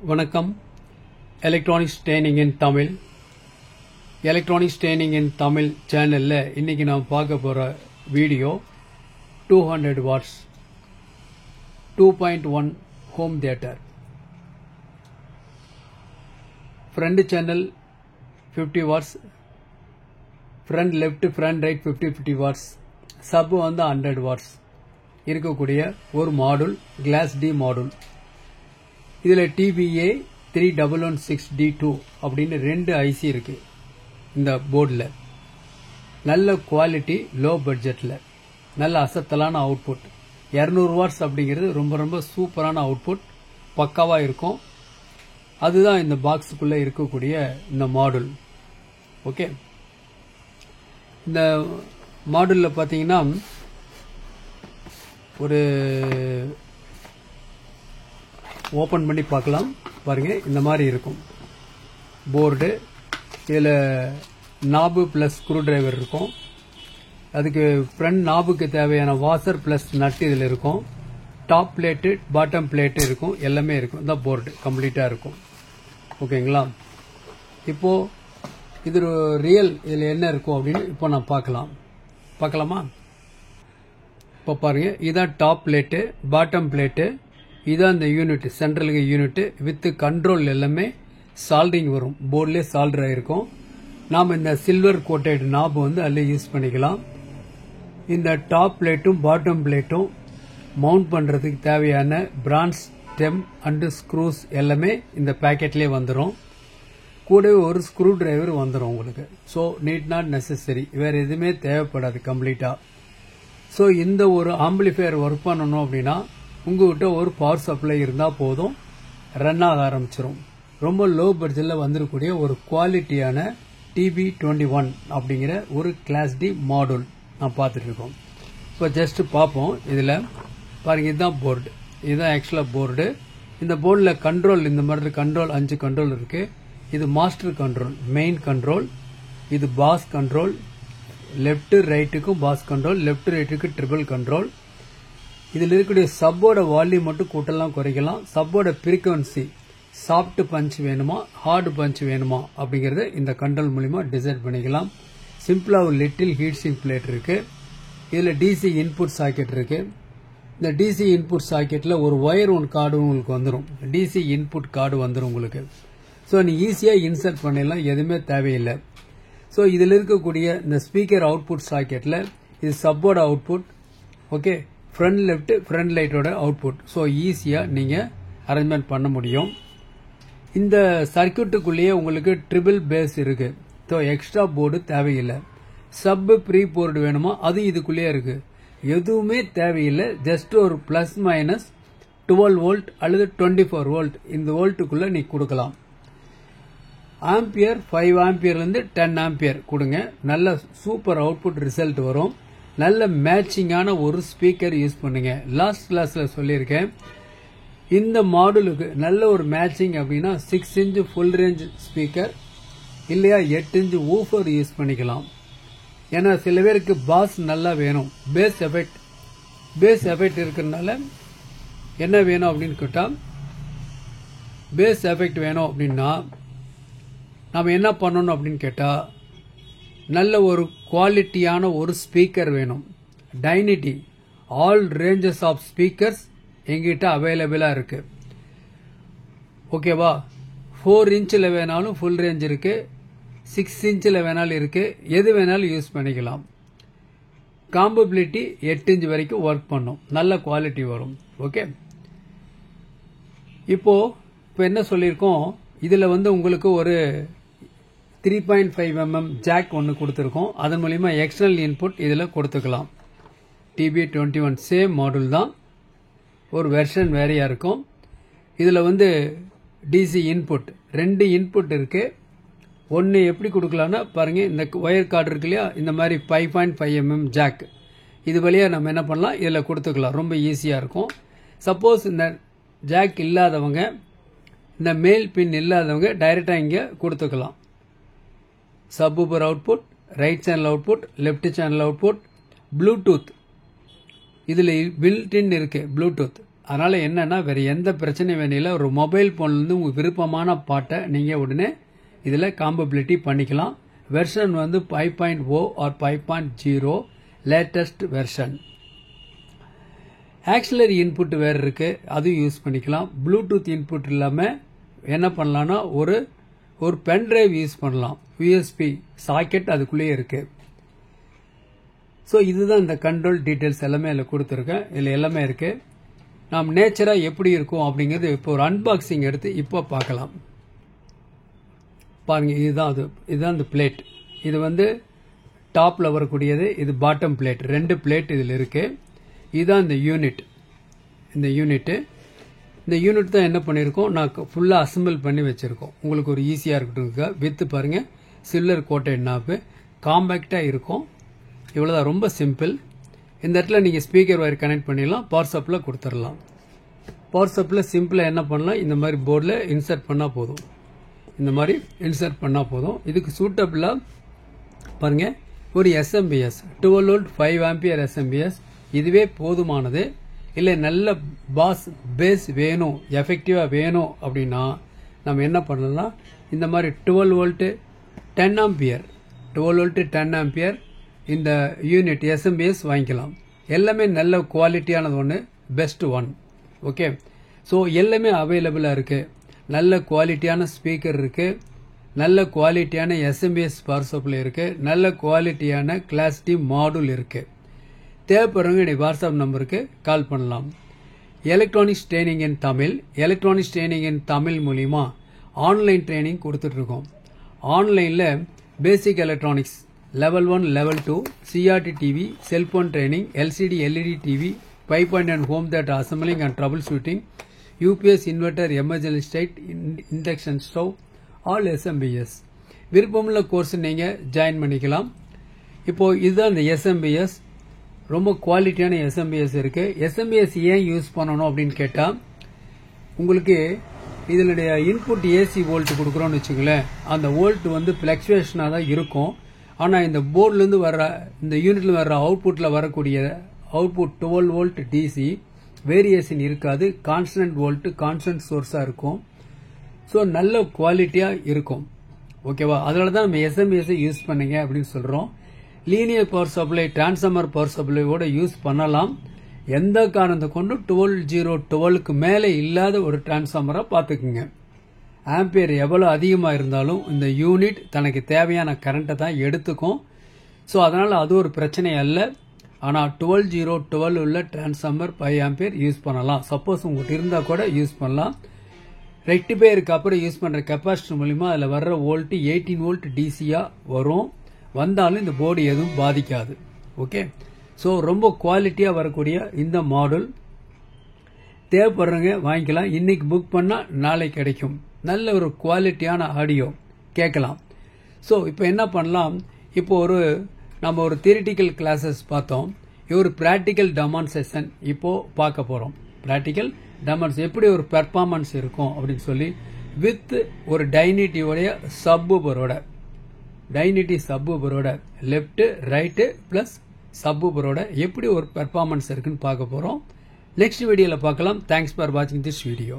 வணக்கம். Electronics training இன் தமிழ் சேனல்ல இன்னைக்கு நாம் பார்க்க போற video 200 watts 2.1 home theatre. Front channel 50 watts, front left front right 50 watts, sub வந்து 100 வாட்ஸ் இருக்கக்கூடிய ஒரு மாடுல், கிளாஸ் டி மாடுல். இதுல TBA 3116D2 அப்படின்னு ரெண்டு ஐசி இருக்கு இந்த போர்டில். நல்ல குவாலிட்டி, லோ பட்ஜெட்ல நல்ல அசத்தலான அவுட்புட். 200 வாட்ஸ் அப்படிங்கிறது ரொம்ப ரொம்ப சூப்பரான அவுட்புட், பக்காவா இருக்கும். அதுதான் இந்த பாக்ஸுக்குள்ள இருக்கக்கூடிய இந்த மாடுல். ஓகே, இந்த மாடுல்ல பாத்தீங்கன்னா ஒரு ஓபன் பண்ணி பார்க்கலாம். பாருங்க, இந்த மாதிரி இருக்கும் போர்டு. இதுல நாபு பிளஸ் ஸ்க்ரூ டிரைவர் இருக்கும். அதுக்கு ஃப்ரண்ட் நாபுக்கு தேவையான வாசர் பிளஸ் நட் இதுல இருக்கும். டாப் பிளேட்டு, பாட்டம் பிளேட்டு இருக்கும், எல்லாமே இருக்கும். இந்த போர்டு கம்ப்ளீட்டா இருக்கும். ஓகேங்களா? இப்போ இது ரியல் இதுல என்ன இருக்கும் அப்படின்னு இப்போ நான் பார்க்கலாமா? இப்போ பாருங்க, இதான் டாப் பிளேட்டு, பாட்டம் பிளேட்டு, இதான் இந்த யூனிட், சென்ட்ரலுக்கு யூனிட் வித் கண்ட்ரோல். எல்லாமே சால்டரிங் வரும், போர்ட்லேயே சால்டர் ஆயிருக்கும். நாம் இந்த சில்வர் கோட்டட் நாப் வந்து அதில் யூஸ் பண்ணிக்கலாம். இந்த டாப் பிளேட்டும் பாட்டம் பிளேட்டும் மவுண்ட் பண்றதுக்கு தேவையான பிரான்ச், ஸ்டெம் அண்ட் ஸ்க்ரூஸ் எல்லாமே இந்த பேக்கெட்லேயே வந்துடும். கூடவே ஒரு ஸ்க்ரூ டிரைவர் வந்துடும் உங்களுக்கு. ஸோ நீட் நாட் நெசசரி, வேற எதுவுமே தேவைப்படாது கம்ப்ளீட்டா. ஸோ இந்த ஒரு ஆம்பிளிஃபையர் ஒர்க் பண்ணணும் அப்படின்னா உங்ககிட்ட ஒரு பவர் சப்ளை இருந்தா போதும், ரன் ஆக ஆரம்பிச்சிடும். ரொம்ப லோ பட்ஜெட்ல வந்துடக்கூடிய ஒரு குவாலிட்டியான TB21 அப்படிங்கிற ஒரு கிளாஸ் டி மாடுல் நான் பார்த்துட்டு இருக்கோம். இப்போ ஜஸ்ட் பார்ப்போம். இதுல பாருங்க, இதுதான் போர்டு, இதுதான் ஆக்சுவலா போர்டு. இந்த போர்டில் கண்ட்ரோல் இந்த மாதிரி கண்ட்ரோல் 5 கண்ட்ரோல் இருக்கு. இது மாஸ்டர் கண்ட்ரோல், மெயின் கண்ட்ரோல். இது பாஸ் கண்ட்ரோல், லெப்ட் ரைட்டுக்கும் பாஸ் கண்ட்ரோல், லெப்ட் ரைட்டுக்கு ட்ரிபிள் கண்ட்ரோல். இதில் இருக்கக்கூடிய சப்போட வால்யூம் மட்டும் கூட்டலாம் குறைக்கலாம். சப்போட ஃப்ரீக்வன்சி, சாஃப்ட் பஞ்ச் வேணுமா ஹார்டு பஞ்ச் வேணுமா அப்படிங்கறத இந்த கண்ட்ரோல் மூலமா டிசைட் பண்ணிக்கலாம். சிம்பிளா ஒரு லிட்டில் ஹீட் சிங்க் பிளேட் இருக்கு. இதுல டிசி இன்புட் சாக்கெட் இருக்கு. இந்த டிசி இன்புட் சாக்கெட்ல ஒரு ஒயர் ஒன் கார்டு உங்களுக்கு வந்துடும், டிசி இன்புட் கார்டு வந்துடும் உங்களுக்கு. ஸோ நீ ஈஸியா இன்சர்ட் பண்ணிடலாம், எதுவுமே தேவையில்லை. ஸோ இதுல இருக்கக்கூடிய இந்த ஸ்பீக்கர் அவுட்புட் சாக்கெட்ல இது சப்போட output. Okay, front left front லைட்டோட அவுட்புட். ஸோ ஈஸியா நீங்க அரேஞ்ச்மெண்ட் பண்ண முடியும். இந்த சர்க்கியூட்டுக்குள்ளேயே உங்களுக்கு ட்ரிபிள் பேஸ் இருக்கு. ஸோ எக்ஸ்ட்ரா போர்டு தேவையில்லை. சப் ப்ரீ போர்டு வேணுமா, அது இதுக்குள்ளேயே இருக்கு. எதுவுமே தேவையில்லை. ஜஸ்ட் ஒரு பிளஸ் மைனஸ் 12 வோல்ட் அல்லது 24 வோல்ட் இந்த வோல்ட்டுக்குள்ள நீ கொடுக்கலாம். ஆம்பியர் 5 ஆம்பியர்ல இருந்து 10 ஆம்பியர் கொடுங்க. நல்ல சூப்பர் அவுட்புட் ரிசல்ட் வரும். நல்ல மேட்சிங்கான ஒரு ஸ்பீக்கர் யூஸ் பண்ணுங்க. லாஸ்ட் கிளாஸ்ல சொல்லியிருக்கேன், இந்த மாடுலுக்கு நல்ல ஒரு மேட்சிங் அப்படின்னா 6 இன்ச் ஃபுல் ரேஞ்ச் ஸ்பீக்கர் இல்லையா 8 இன்ச் ஊஃபர் யூஸ் பண்ணிக்கலாம். ஏன்னா சில பேருக்கு பாஸ் நல்லா வேணும், பேஸ் எஃபெக்ட் இருக்கிறதுனால என்ன வேணும் அப்படின்னு கேட்டா, பேஸ் எஃபெக்ட் வேணும் அப்படின்னா நாம என்ன பண்ணணும் அப்படின்னு கேட்டா, நல்ல ஒரு குவாலிட்டியான ஒரு ஸ்பீக்கர் வேணும். டைனிட்டி ஆல் ரேஞ்சஸ் ஆஃப் ஸ்பீக்கர்ஸ் எங்கிட்ட அவைலபிளா இருக்கு. ஓகேவா? 4 இன்ச்சில் வேணாலும் ஃபுல் ரேஞ்ச் இருக்கு, 6 இன்ச்சில் வேணாலும் இருக்கு, எது வேணாலும் யூஸ் பண்ணிக்கலாம். காம்பபிலிட்டி 8 இன்ச் வரைக்கும் ஒர்க் பண்ணும், நல்ல குவாலிட்டி வரும். ஓகே, இப்போ என்ன சொல்லியிருக்கோம், இதுல வந்து உங்களுக்கு ஒரு 3.5 mm ஜாக் ஒன்று கொடுத்துருக்கோம். அதன் மூலியமா எக்ஸ்டர்னல் இன்புட் இதுல கொடுத்துக்கலாம். TB21 சேம் மாடல் தான், ஒரு வெர்ஷன் வேறையா இருக்கும். இதுல வந்து டிசி இன்புட் 2 இன்புட் இருக்கு. ஒன்னு எப்படி கொடுக்கலாம்னா பாருங்க, இந்த ஒயர் கார்டு இருக்கு இல்லையா, இந்த மாதிரி 5.5 mm ஜாக், இது வழியா நம்ம என்ன பண்ணலாம், இதுல கொடுத்துக்கலாம். ரொம்ப ஈஸியா இருக்கும். சப்போஸ் இந்த ஜாக் இல்லாதவங்க, இந்த மேல் பின் இல்லாதவங்க டைரக்டா இங்க கொடுத்துக்கலாம். Subwoofer output, right channel output, left channel output, Bluetooth இதுல பில்ட் இன் இருக்கு. ப்ளூடூத் அதனால என்னன்னா வேற எந்த பிரச்சனையும் வேணும். ஒரு மொபைல் போன்லேருந்து உங்கள் விருப்பமான பாட்டை நீங்கள் உடனே இதில் காம்பபிலிட்டி பண்ணிக்கலாம். வெர்ஷன் வந்து 5.0 or 5.0 latest version. Auxiliary input வேறு இருக்குது, அதுவும் யூஸ் பண்ணிக்கலாம். ப்ளூடூத் இன்புட் இல்லாமல் என்ன பண்ணலான்னா ஒரு பென் டிரைவ் யூஸ் பண்ணலாம். யூஎஸ்பி சாக்கெட் அதுக்குள்ளேயே இருக்குது. ஸோ இதுதான் இந்த கண்ட்ரோல் டீட்டெயில்ஸ் எல்லாமே இதில் கொடுத்துருக்கேன். இதில் எல்லாமே இருக்குது. நாம் நேச்சராக எப்படி இருக்கும் அப்படிங்கிறது இப்போ ஒரு அன்பாக்சிங் எடுத்து இப்போ பார்க்கலாம். பாருங்க, இதுதான் இந்த பிளேட். இது வந்து டாப்பில் வரக்கூடியது, இது பாட்டம் பிளேட். 2 பிளேட் இதில் இருக்குது. இதுதான் இந்த யூனிட். இந்த யூனிட் தான் என்ன பண்ணியிருக்கோம், நான் ஃபுல்லாக அசம்பிள் பண்ணி வச்சுருக்கோம். உங்களுக்கு ஒரு ஈஸியாக இருக்கட்டும். வித்து பாருங்கள், சில்லர் கோட்டட் நாப்பு, காம்பேக்டாக இருக்கும். இவ்வளோதான், ரொம்ப சிம்பிள். இந்த இடத்துல நீங்கள் ஸ்பீக்கர் ஒயர் கனெக்ட் பண்ணிடலாம், பவர் சப்ளை கொடுத்துடலாம். பவர் சப்ளை சிம்பிளாக என்ன பண்ணலாம், இந்த மாதிரி போர்டில் இன்சர்ட் பண்ணால் போதும். இதுக்கு சூட்டபிளாக பாருங்கள், ஒரு SMBS 12 வோல்ட் 5 ஆம்பியர் SMBS இதுவே போதுமானது. இல்லை நல்ல பேஸ் வேணும், எஃபெக்டிவாக வேணும் அப்படின்னா நம்ம என்ன பண்ணலாம், இந்த மாதிரி 12 வோல்ட் 10 ஆம்பியர் இந்த யூனிட் SMBS வாங்கிக்கலாம். எல்லாமே நல்ல குவாலிட்டியானது ஒன்று, பெஸ்ட் ஒன். ஓகே, ஸோ எல்லாமே அவைலபிளாக இருக்குது. நல்ல குவாலிட்டியான ஸ்பீக்கர் இருக்குது, நல்ல குவாலிட்டியான SMBS பவர் சப்ளை இருக்குது, நல்ல குவாலிட்டியான கிளாஸ் டி மாடுல் இருக்குது. தேவைப்படுறவங்க என்னுடைய வாட்ஸ்அப் நம்பருக்கு கால் பண்ணலாம். எலக்ட்ரானிக்ஸ் ட்ரைனிங் இன் தமிழ் மூலிமா ஆன்லைன் ட்ரைனிங் கொடுத்துட்ருக்கோம். ஆன்லைனில் பேசிக் electronics level 1 level 2 CRT TV cellphone training LCD LED TV 5.1 home theater assembling and troubleshooting UPS inverter emergency state induction stove all SMBS விருப்பமுள்ள course நீங்கள் ஜாயின் பண்ணிக்கலாம். இப்போ இதுதான் இந்த SMBS, ரொம்ப குவாலிட்டியான SMBS இருக்கு. SMBS ஏன் யூஸ் பண்ணணும் அப்படின்னு கேட்டால், உங்களுக்கு இதனுடைய இன்புட் AC வோல்ட் கொடுக்குறோன்னு வச்சுங்களேன், அந்த வோல்ட் வந்து ஃபிளக்சுவேஷனாக தான் இருக்கும். ஆனால் இந்த போர்ட்லேருந்து வர்ற, இந்த யூனிட்ல வர்ற அவுட்புட்டில் வரக்கூடிய அவுட்புட் 12 வோல்ட் DC வேரியேஷன் இருக்காது. கான்ஸ்டன்ட் வோல்ட், கான்ஸ்டன்ட் சோர்ஸாக இருக்கும். ஸோ நல்ல குவாலிட்டியாக இருக்கும். ஓகேவா, அதனால தான் நம்ம SMBS யூஸ் பண்ணுங்க அப்படின்னு சொல்கிறோம். Linear power supply, transformer power சப்ளையோட யூஸ் பண்ணலாம். எந்த காரணத்தை கொண்டு 12 மேலே இல்லாத ஒரு டிரான்ஸ்ஃபார்மராக பார்த்துக்குங்க. ஆம்பியர் எவ்வளோ அதிகமாக இருந்தாலும் இந்த யூனிட் தனக்கு தேவையான கரண்ட்டை தான் எடுத்துக்கும். ஸோ அதனால் அது ஒரு பிரச்சனை அல்ல. ஆனால் 12 உள்ள டிரான்ஸ்ஃபார்மர் 5 ஆம்பியர் யூஸ் பண்ணலாம். சப்போஸ் உங்களுக்கு இருந்தால் கூட யூஸ் பண்ணலாம். ரெக்டிஃபையருக்கு அப்புறம் யூஸ் பண்ணுற கெப்பாசிட்டர் மூலிமா அதில் வர்ற வோல்ட் 18 வோல்ட் டிசியாக வரும். வந்தாலும் இந்த போர்டு எதுவும் பாதிக்காது. ஓகே, ஸோ ரொம்ப குவாலிட்டியாக வரக்கூடிய இந்த மாடல் தேவைப்படுறவங்க வாங்கிக்கலாம். இன்னைக்கு புக் பண்ணால் நாளைக்கு கிடைக்கும். நல்ல ஒரு குவாலிட்டியான ஆடியோ கேட்கலாம். ஸோ இப்போ என்ன பண்ணலாம், இப்போ நம்ம ஒரு தியரிட்டிக்கல் கிளாஸஸ் பார்த்தோம். ஒரு ப்ராக்டிக்கல் டெமான்ஸ்ட்ரேஷன் இப்போ பார்க்க போகிறோம். ப்ராக்டிக்கல் டெமான்ஸ் எப்படி ஒரு பெர்ஃபார்மன்ஸ் இருக்கும் அப்படின்னு சொல்லி, வித் ஒரு டைனிட்டியோடைய சப்பூபரோட லெஃப்ட் ரைட்டு பிளஸ் சப்பூபரோட எப்படி ஒரு பெர்ஃபார்மன்ஸ் இருக்குன்னு பார்க்க போகிறோம். நெக்ஸ்ட் வீடியோவில் பார்க்கலாம். தேங்க்ஸ் ஃபார் வாட்சிங் திஸ் வீடியோ.